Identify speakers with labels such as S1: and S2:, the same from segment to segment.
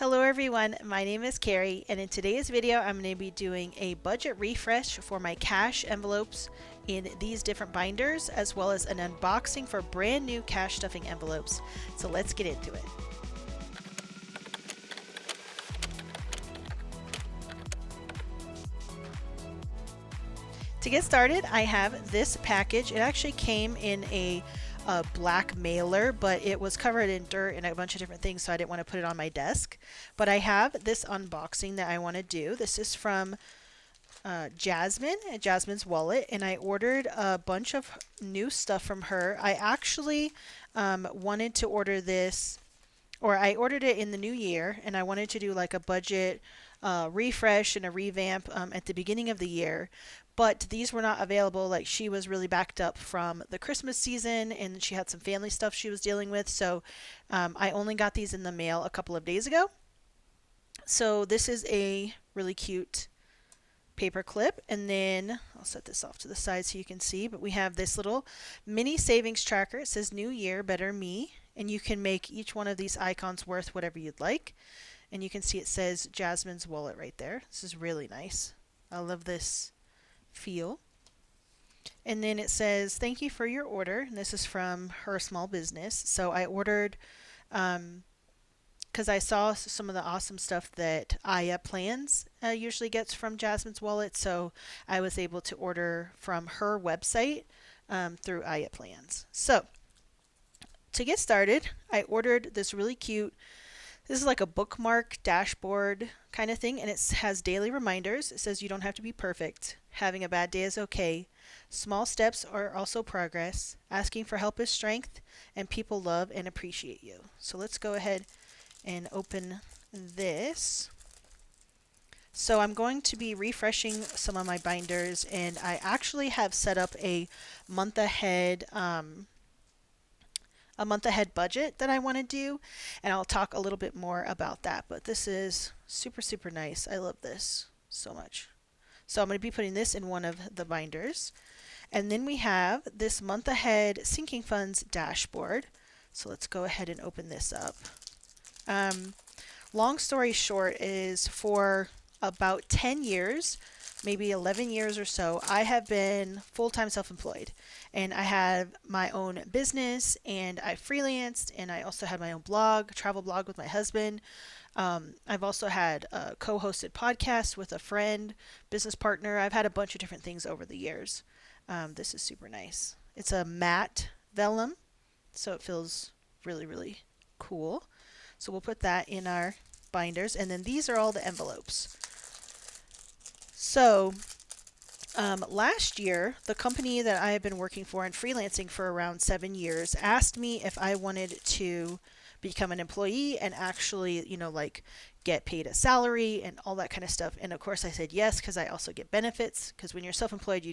S1: Hello everyone, my name is Carrie, and in today's video I'm going to be doing a budget refresh for my cash envelopes in these different binders, as well as an unboxing for brand new cash stuffing envelopes. So let's get into it. To get started, I have this package. It actually came in a black mailer, but it was covered in dirt and a bunch of different things, so I didn't want to put it on my desk. But I have this unboxing that I want to do. This is from Jasmine at Jasmine's Wallet, and I ordered a bunch of new stuff from her. I actually wanted to order this, or I ordered it in the new year, and I wanted to do like a budget refresh and a revamp at the beginning of the year. But these were not available. Like, she was really backed up from the Christmas season, and she had some family stuff she was dealing with. So I only got these in the mail a couple of days ago. So this is a really cute paper clip, and then I'll set this off to the side so you can see, but we have this little mini savings tracker. It says New Year Better Me, and you can make each one of these icons worth whatever you'd like. And you can see it says Jasmine's Wallet right there. This is really nice. I love this feel. And then it says thank you for your order, and this is from her small business. So I ordered because I saw some of the awesome stuff that Aya Plans usually gets from Jasmine's Wallet, so I was able to order from her website through Aya Plans. So to get started, I ordered this really cute, this is like a bookmark dashboard kind of thing, and it has daily reminders. It says you don't have to be perfect. Having a bad day is okay. Small steps are also progress. Asking for help is strength, and people love and appreciate you. So let's go ahead and open this. So I'm going to be refreshing some of my binders, and I actually have set up a month ahead budget that I want to do, and I'll talk a little bit more about that. But this is super nice. I love this so much. So I'm going to be putting this in one of the binders. And then we have this month ahead sinking funds dashboard. So let's go ahead and open this up. Long story short is for about 10 years, maybe 11 years or so, I have been full-time self-employed, and I have my own business, and I freelanced, and I also had my own blog, travel blog with my husband. I've also had a co-hosted podcast with a friend, business partner. I've had a bunch of different things over the years. This is super nice. It's a matte vellum, so it feels really cool. So we'll put that in our binders, and then these are all the envelopes. So last year, the company that I have been working for and freelancing for around 7 years asked me if I wanted to become an employee and actually, like get paid a salary and all that kind of stuff. And of course I said yes, because I also get benefits, because when you're self-employed,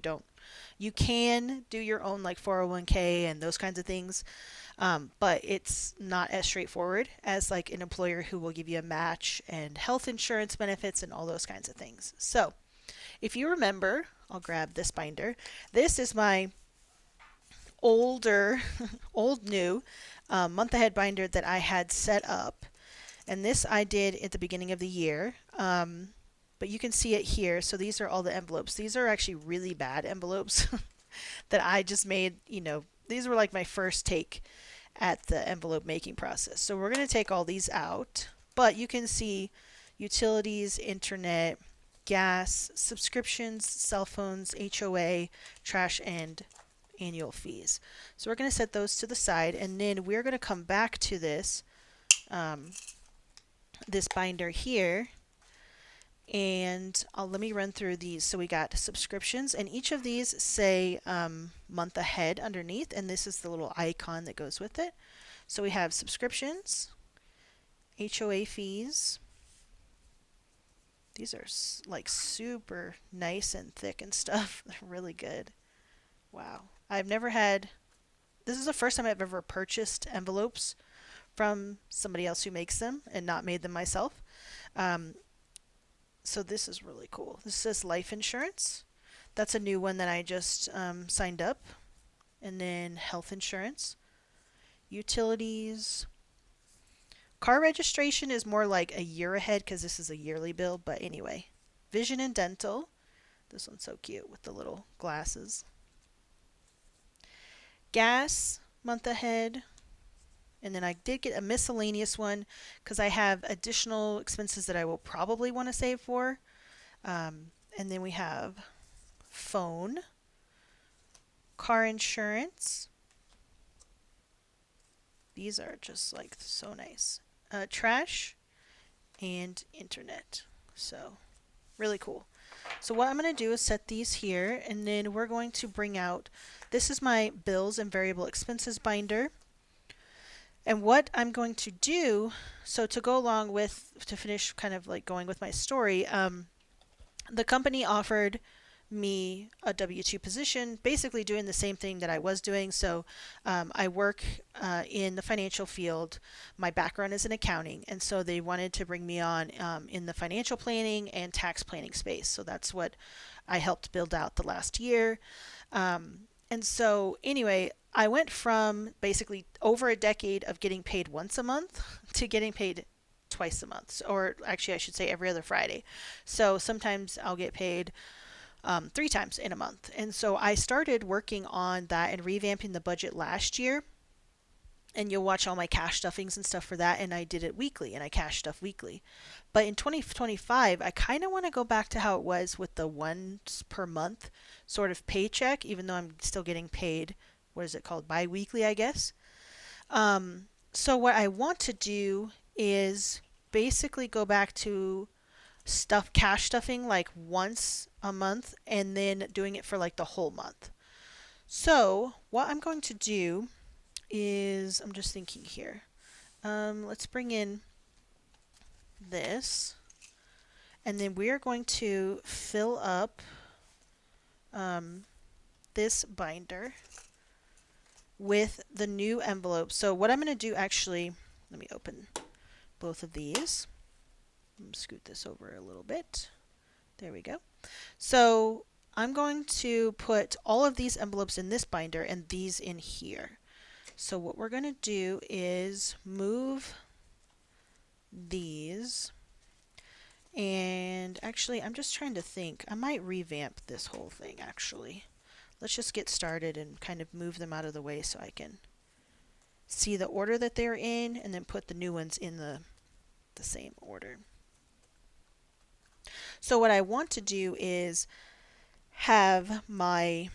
S1: you can do your own like 401k and those kinds of things. But it's not as straightforward as like an employer who will give you a match and health insurance benefits and all those kinds of things. So if you remember, I'll grab this binder. This is my older, old new month ahead binder that I had set up. And this I did at the beginning of the year. But you can see it here. So these are all the envelopes. These are actually really bad envelopes that I just made. These were like my first take at the envelope making process. So we're going to take all these out. But you can see utilities, internet, gas, subscriptions, cell phones, HOA, trash, and annual fees. So we're going to set those to the side, and then we're going to come back to this this binder here, and let me run through these. So we got subscriptions, and each of these say month ahead underneath, and this is the little icon that goes with it. So we have subscriptions, HOA fees. These are like super nice and thick and stuff. They're really good. Wow. This is the first time I've ever purchased envelopes from somebody else who makes them and not made them myself. So this is really cool. This says life insurance. That's a new one that I just signed up. And then health insurance, utilities, Car registration is more like a year ahead because this is a yearly bill, but anyway. Vision and dental. This one's so cute with the little glasses. Gas, month ahead. And then I did get a miscellaneous one because I have additional expenses that I will probably want to save for. And then we have phone, car insurance. These are just like so nice. Trash and internet. So really cool. So what I'm going to do is set these here, and then we're going to bring out, this is my bills and variable expenses binder. And what I'm going to do, so to go along with, to finish kind of like going with my story, the company offered me a W-2 position, basically doing the same thing that I was doing. So I work in the financial field. My background is in accounting, and so they wanted to bring me on in the financial planning and tax planning space. So that's what I helped build out the last year. And so anyway, I went from basically over a decade of getting paid once a month to getting paid twice a month, or actually I should say every other Friday. So sometimes I'll get paid 3 times in a month. And so I started working on that and revamping the budget last year. And you'll watch all my cash stuffings and stuff for that. And I did it weekly, and I cash stuff weekly. But in 2025, I kind of want to go back to how it was with the once per month sort of paycheck, even though I'm still getting paid, what is it called? Bi-weekly, I guess. So what I want to do is basically go back to cash stuffing like once a month and then doing it for like the whole month. So what I'm going to do is, I'm just thinking here. Let's bring in this, and then we are going to fill up this binder with the new envelope. So what I'm going to do, actually, let me open both of these. Scoot this over a little bit. There we go. So I'm going to put all of these envelopes in this binder and these in here. So what we're going to do is move these. And actually, I'm just trying to think. I might revamp this whole thing, actually. Let's just get started and kind of move them out of the way so I can see the order that they're in, and then put the new ones in the same order. So what I want to do is have my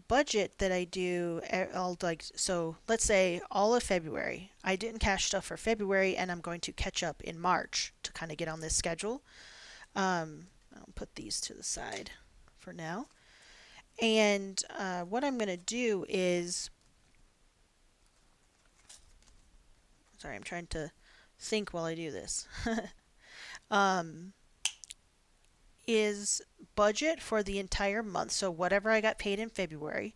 S1: budget that I do all, like, so let's say all of February. I didn't cash stuff for February, and I'm going to catch up in March to kind of get on this schedule. I'll put these to the side for now. And what I'm going to do is, sorry, I'm trying to think while I do this. Is budget for the entire month, so whatever I got paid in February,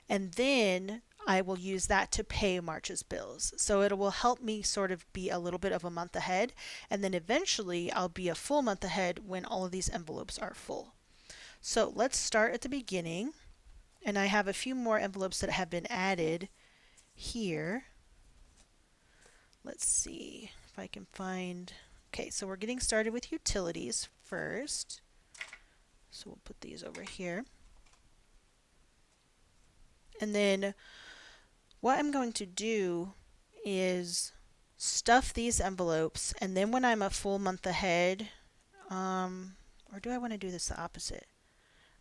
S1: and then I will use that to pay March's bills. So it will help me sort of be a little bit of a month ahead, and then eventually I'll be a full month ahead when all of these envelopes are full. So let's start at the beginning, and I have a few more envelopes that have been added here. Let's see if I can find. Okay, so we're getting started with utilities first. So we'll put these over here. And then what I'm going to do is stuff these envelopes, and then when I'm a full month ahead, or do I want to do this the opposite?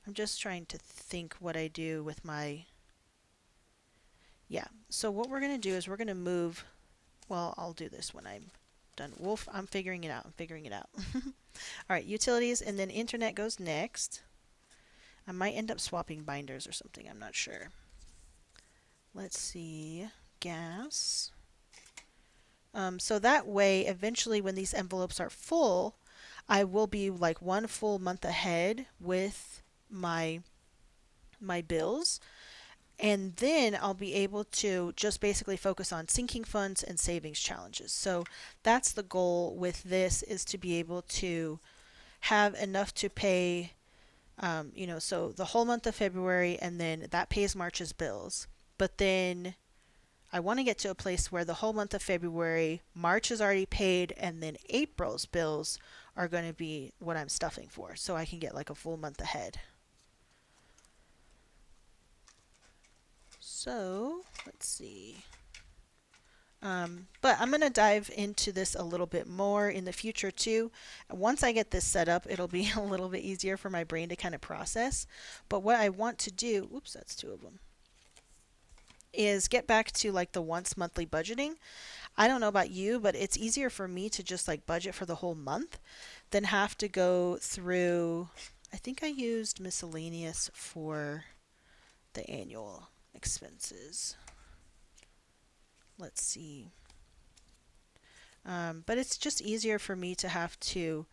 S1: I'm just trying to think what I do with my, yeah. So what we're going to do is we're going to move, well, I'll do this when I'm done. I'm figuring it out. All right, utilities, and then internet goes next. I might end up swapping binders or something. I'm not sure. Let's see. Gas. So that way, eventually when these envelopes are full, I will be like one full month ahead with my bills. And then I'll be able to just basically focus on sinking funds and savings challenges. So that's the goal with this, is to be able to have enough to pay, so the whole month of February, and then that pays March's bills. But then I want to get to a place where the whole month of February, March is already paid, and then April's bills are going to be what I'm stuffing for, so I can get like a full month ahead. So let's see. But I'm going to dive into this a little bit more in the future too. Once I get this set up, it'll be a little bit easier for my brain to kind of process. But what I want to do, oops, that's two of them, is get back to like the once monthly budgeting. I don't know about you, but it's easier for me to just like budget for the whole month than have to go through. I think I used miscellaneous for the annual expenses. Let's see. But it's just easier for me to have to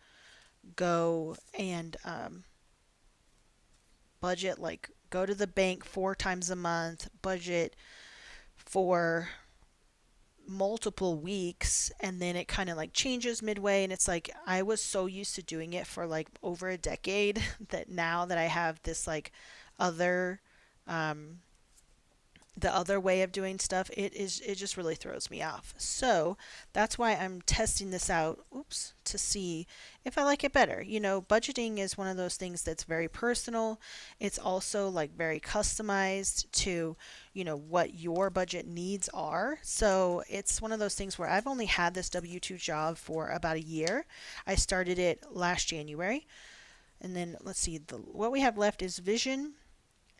S1: go and budget, like go to the bank 4 times a month, budget for multiple weeks, and then it kind of like changes midway. And it's like I was so used to doing it for like over a decade that now that I have this like other um, the other way of doing stuff, it just really throws me off. So that's why I'm testing this out, oops, to see if I like it better. You know, budgeting is one of those things that's very personal. It's also like very customized to, you know, what your budget needs are. So it's one of those things where I've only had this W-2 job for about a year. I started it last January. And then let's see, what we have left is vision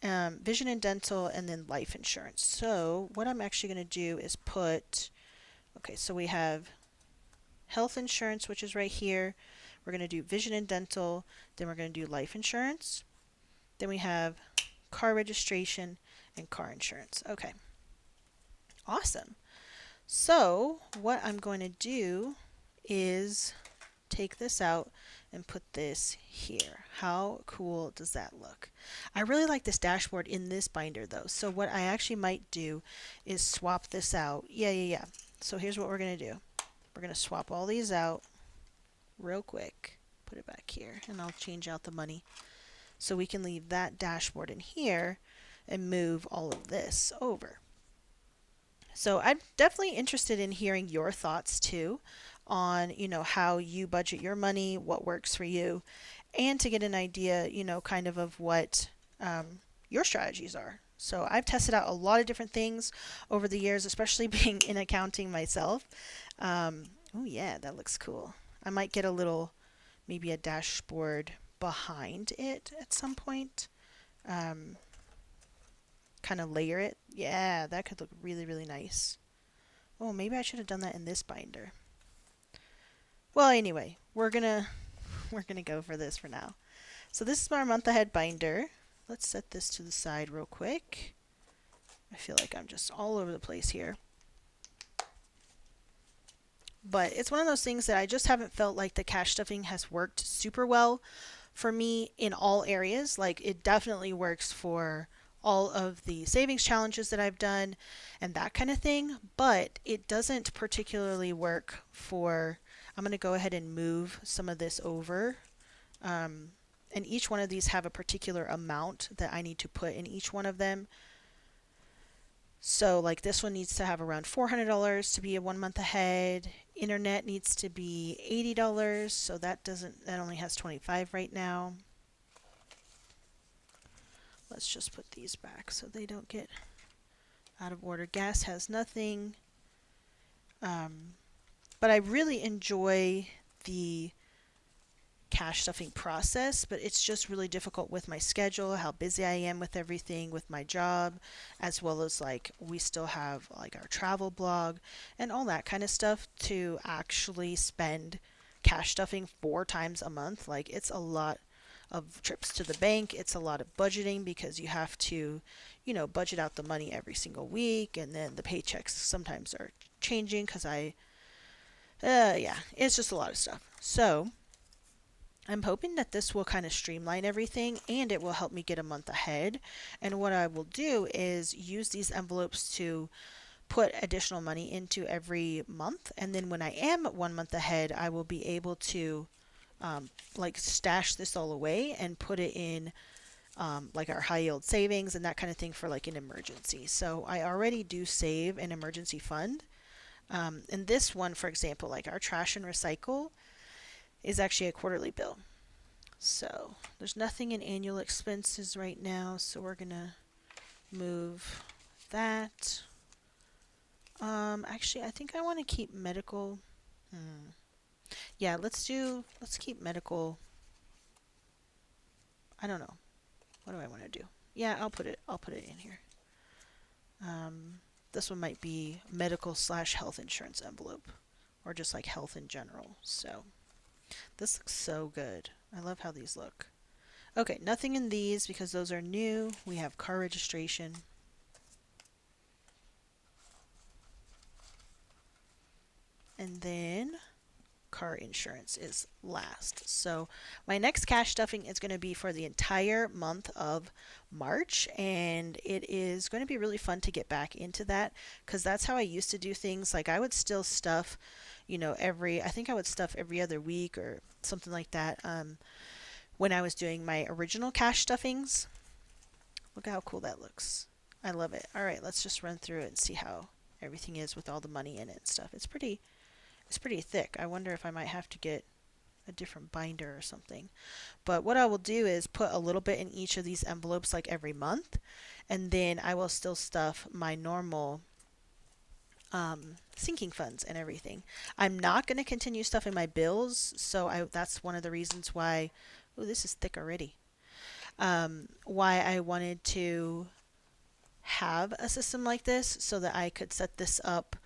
S1: and dental, and then life insurance. So what I'm actually going to do is put, okay, so we have health insurance, which is right here. We're going to do vision and dental. Then we're going to do life insurance. Then we have car registration and car insurance. Okay, awesome. So what I'm going to do is take this out and put this here. How cool does that look? I really like this dashboard in this binder though. So what I actually might do is swap this out. Yeah. So here's what we're going to do. We're going to swap all these out real quick. Put it back here and I'll change out the money. So we can leave that dashboard in here and move all of this over. So I'm definitely interested in hearing your thoughts too on, you know, how you budget your money, what works for you, and to get an idea, you know, kind of what your strategies are. So I've tested out a lot of different things over the years, especially being in accounting myself. Oh yeah, that looks cool. I might get a little, maybe a dashboard behind it at some point. Kind of layer it. Yeah, that could look really, really nice. Oh, maybe I should have done that in this binder. Well, anyway, we're gonna go for this for now. So this is our month ahead binder. Let's set this to the side real quick. I feel like I'm just all over the place here. But it's one of those things that I just haven't felt like the cash stuffing has worked super well for me in all areas. Like it definitely works for all of the savings challenges that I've done and that kind of thing, but it doesn't particularly work for, I'm going to go ahead and move some of this over. And each one of these have a particular amount that I need to put in each one of them. So like this one needs to have around $400 to be a 1 month ahead. Internet needs to be $80, so that only has 25 right now. Let's just put these back so they don't get out of order. Gas has nothing. But I really enjoy the cash stuffing process, but it's just really difficult with my schedule, how busy I am with everything, with my job, as well as like we still have like our travel blog and all that kind of stuff to actually spend cash stuffing 4 times a month. Like it's a lot of trips to the bank. It's a lot of budgeting because you have to, you know, budget out the money every single week, and then the paychecks sometimes are changing because yeah, it's just a lot of stuff. So I'm hoping that this will kind of streamline everything and it will help me get a month ahead. And what I will do is use these envelopes to put additional money into every month. And then when I am 1 month ahead, I will be able to like stash this all away and put it in like our high yield savings and that kind of thing for like an emergency. So I already do save an emergency fund. And this one, for example, like our trash and recycle is actually a quarterly bill. So there's nothing in annual expenses right now, so we're gonna move that. Actually, I think I want to keep medical. Yeah, let's keep medical. I don't know. What do I want to do? Yeah, I'll put it in here. This one might be medical slash health insurance envelope, or just like health in general. So this looks so good. I love how these look. Okay, nothing in these because those are new. We have car registration. And then car insurance is last. So my next cash stuffing is going to be for the entire month of March, and it is going to be really fun to get back into that because that's how I used to do things. Like I would still stuff, I think I would stuff every other week or something like that. When I was doing my original cash stuffings. Look at how cool that looks. I love it. All right, let's just run through it and see how everything is with all the money in it and stuff. It's pretty thick. I wonder if I might have to get a different binder or something. But what I will do is put a little bit in each of these envelopes like every month, and then I will still stuff my normal sinking funds and everything. I'm not going to continue stuffing my bills, so that's one of the reasons why. Oh, this is thick already. Why I wanted to have a system like this so that I could set this up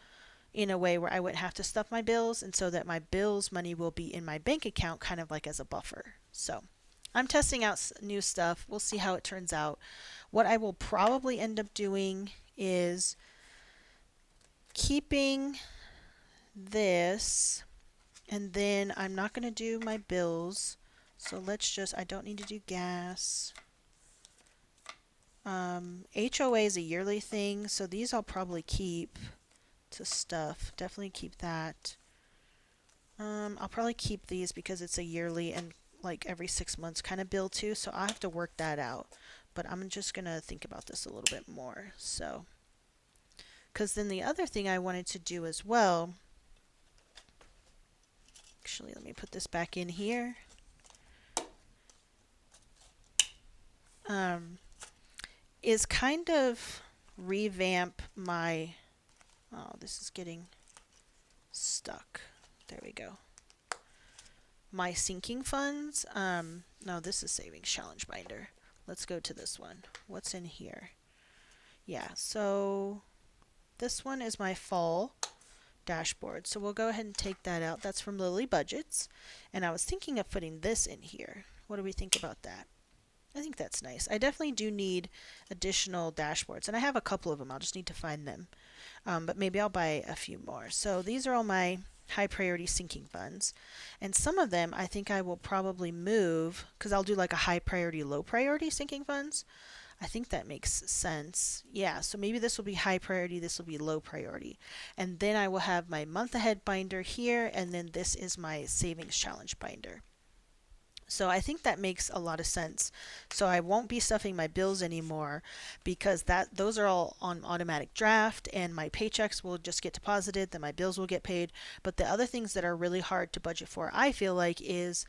S1: in a way where I wouldn't have to stuff my bills and so that my bills money will be in my bank account kind of like as a buffer. So I'm testing out new stuff. We'll see how it turns out. What I will probably end up doing is keeping this, and then I'm not going to do my bills. So I don't need to do gas. HOA is a yearly thing, so these I'll probably keep to stuff. Definitely keep that. I'll probably keep these because it's a yearly and like every 6 months kind of bill too, so I'll have to work that out. But I'm just going to think about this a little bit more. So, because then the other thing I wanted to do as well, actually, let me put this back in here. Is kind of revamp my, oh, this is getting stuck. There we go. My sinking funds. No, this is savings challenge binder. Let's go to this one. What's in here? Yeah, so this one is my fall dashboard. So we'll go ahead and take that out. That's from Lily Budgets. And I was thinking of putting this in here. What do we think about that? I think that's nice. I definitely do need additional dashboards, and I have a couple of them. I'll just need to find them. But maybe I'll buy a few more. So these are all my high priority sinking funds. And some of them I think I will probably move because I'll do like a high priority, low priority sinking funds. I think that makes sense. Yeah, so maybe this will be high priority, this will be low priority. And then I will have my month ahead binder here, and then this is my savings challenge binder. So I think that makes a lot of sense. So I won't be stuffing my bills anymore because those are all on automatic draft and my paychecks will just get deposited, then my bills will get paid. But the other things that are really hard to budget for, I feel like, is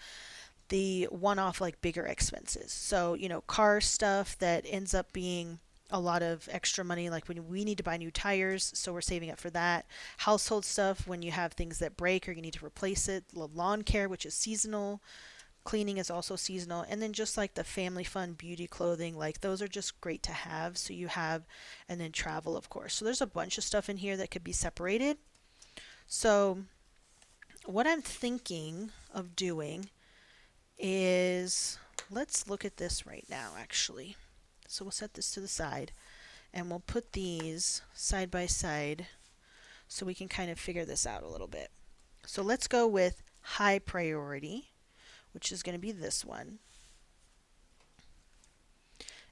S1: the one-off like bigger expenses. So, car stuff that ends up being a lot of extra money, like when we need to buy new tires, so we're saving up for that. Household stuff, when you have things that break or you need to replace it. Lawn care, which is seasonal. Cleaning is also seasonal. And then just like the family fun beauty clothing, like those are just great to have. So you have, and then travel, of course. So there's a bunch of stuff in here that could be separated. So what I'm thinking of doing is, let's look at this right now, actually. So we'll set this to the side and we'll put these side by side so we can kind of figure this out a little bit. So let's go with high priority, which is going to be this one.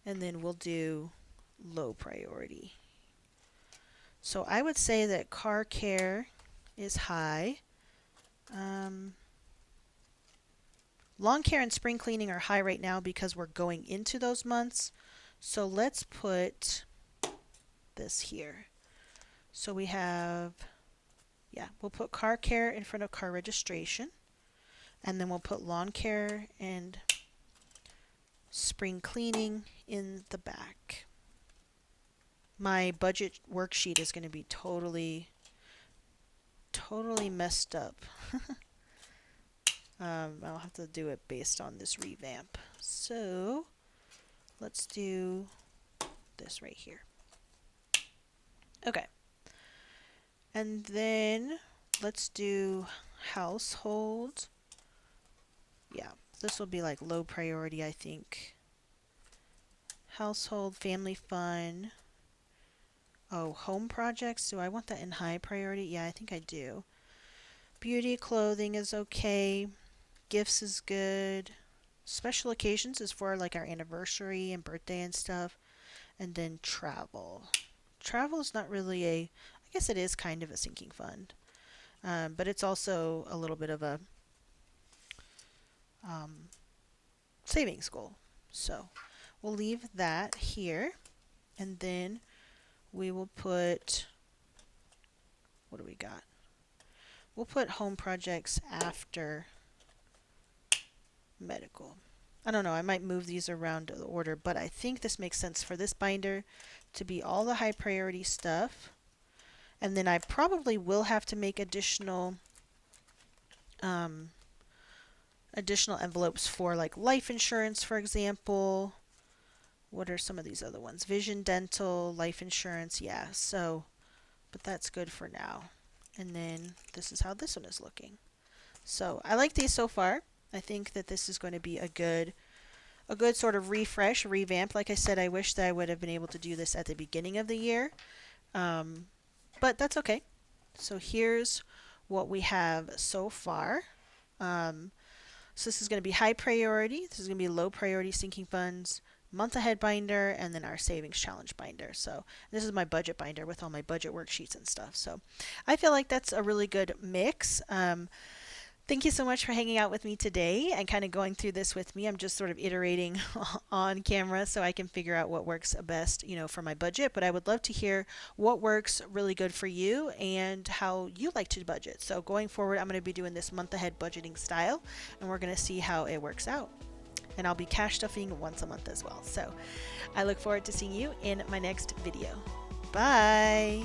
S1: And then we'll do low priority. So I would say that car care is high. Lawn care and spring cleaning are high right now because we're going into those months. So let's put this here. So we have, yeah, we'll put car care in front of car registration. And then we'll put lawn care and spring cleaning in the back. My budget worksheet is going to be totally messed up. I'll have to do it based on this revamp. So let's do this right here. Okay. And then let's do household. Yeah, this will be like low priority, I think. Household, family fun. Oh, home projects. Do I want that in high priority? Yeah, I think I do. Beauty, clothing is okay. Gifts is good. Special occasions is for like our anniversary and birthday and stuff. And then travel. Travel is not really I guess it is kind of a sinking fund. But it's also a little bit of a savings goal. So we'll leave that here. And then we will put, what do we got? We'll put home projects after medical. I don't know, I might move these around the order, but I think this makes sense for this binder to be all the high priority stuff. And then I probably will have to make additional envelopes for like life insurance, for example. What are some of these other ones? Vision, dental, life insurance, yeah. So, but that's good for now. And then this is how this one is looking. So I like these so far. I think that this is going to be a good sort of refresh, revamp. Like I said, I wish that I would have been able to do this at the beginning of the year. But that's okay. So here's what we have so far. So this is going to be high priority. This is going to be low priority sinking funds, month ahead binder, and then our savings challenge binder. So this is my budget binder with all my budget worksheets and stuff. So I feel like that's a really good mix. Thank you so much for hanging out with me today and kind of going through this with me. I'm just sort of iterating on camera so I can figure out what works best, for my budget. But I would love to hear what works really good for you and how you like to budget. So going forward, I'm going to be doing this month ahead budgeting style, and we're going to see how it works out. And I'll be cash stuffing once a month as well. So I look forward to seeing you in my next video. Bye.